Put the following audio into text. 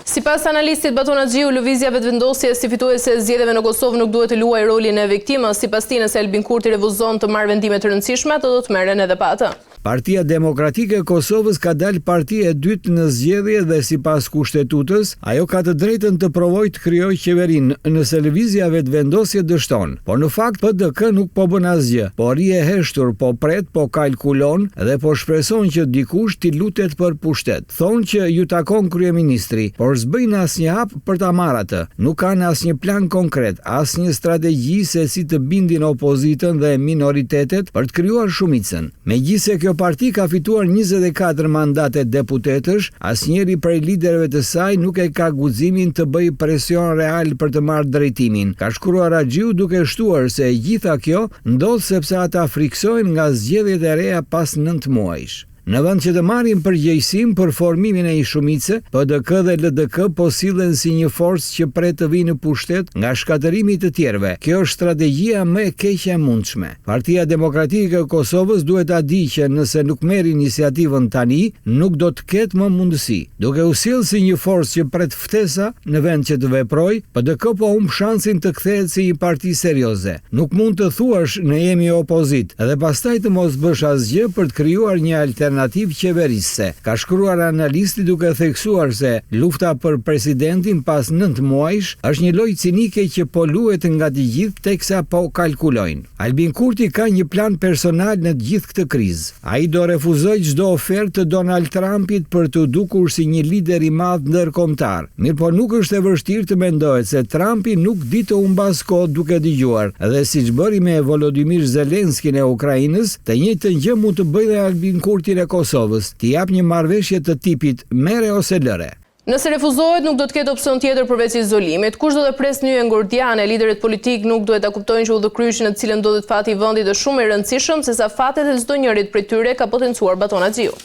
Sipas analistit Baton Axhiu, lëvizja vetëvendosje si fituese e zgjedhjeve në Kosovë nuk duhet të luajë rolin e viktimës. Sipas tij, nëse Albin Kurti refuzon të marrë vendime të rëndësishme, ato do të merren edhe pa atë. Partia Demokratike e Kosovës ka dalë partia e dytë në zgjedhje dhe sipas kushtetutës, ajo ka të drejtën të provojë të krijojë qeverinë nëse lëvizja vetëvendosje dështon. Por në fakt PDK nuk po bën asgjë, po ri e heshtur, po pret, po kalkulon dhe po shpreson që dikush t'i lutet për pushtet. Thonë që ju takon kryeministri, por s'bëjnë asnjë hap për ta marrë atë. Nuk kanë asnjë plan konkret, asnjë strategji se si të bindin opozitën dhe minoritetet për të krijuar shumicën. Megjithse kjo parti ka fituar 24 mandate deputetësh, asnjëri prej liderëve të saj nuk e ka guximin të bëjë presion real për të marrë drejtimin. Ka shkruar Axhiu duke shtuar se gjitha kjo ndodh sepse ata friksohen nga zgjedhjet e reja pas 9 muajsh. Në vend që të marrin përgjegjësim për formimin e një shumice, PDK dhe LDK po sillen si një forcë që pret të vijë në pushtet nga shkatërimi të tjerëve. Kjo është strategjia më e keqe e mundshme. Partia Demokratike e Kosovës duhet ta di që nëse nuk merr iniciativën tani, nuk do të ketë më mundësi. Duke u sjellë si një forcë që pret ftesa në vend që të veprojë, PDK po humb shansin të kthehet si një parti serioze. Nuk mund të thuash ne jemi opozit dhe pastaj të mos bësh asgjë për të krijuar një alternativë qeverisëse. Ka shkruar analisti duke theksuar se lufta për presidentin pas 9 muajsh është një lojë cinike që po luhet nga të gjithë teksa po kalkulojnë. Albin Kurti ka një plan personal në të gjithë këtë krizë. Ai do refuzoj çdo ofertë të Donald Trumpit për të dukur si një lider i madh ndërkombëtar. Mirë, po nuk është e vështirë të mendohet se Trumpi nuk di të humbas kohë duke dëgjuar, dhe siç bëri me Volodymyr Zelenskin e Ukrainës, të njëjtën gjë mund të bëjë Albin Kurti e Kosovës, t'i jap një marrëveshje të tipit mere ose lëre. Nëse refuzohet, nuk do të ketë opsion tjetër përveç izolimit. Kush do të presë Nyje Ngordiane, liderët politik nuk duhet ta kuptojnë që udhëkryqin në të cilën ndodhet fati i vendit është shumë i rëndësishëm, sesa fatet e çdo njërit prej tyre ka potencuar Baton Axhiu.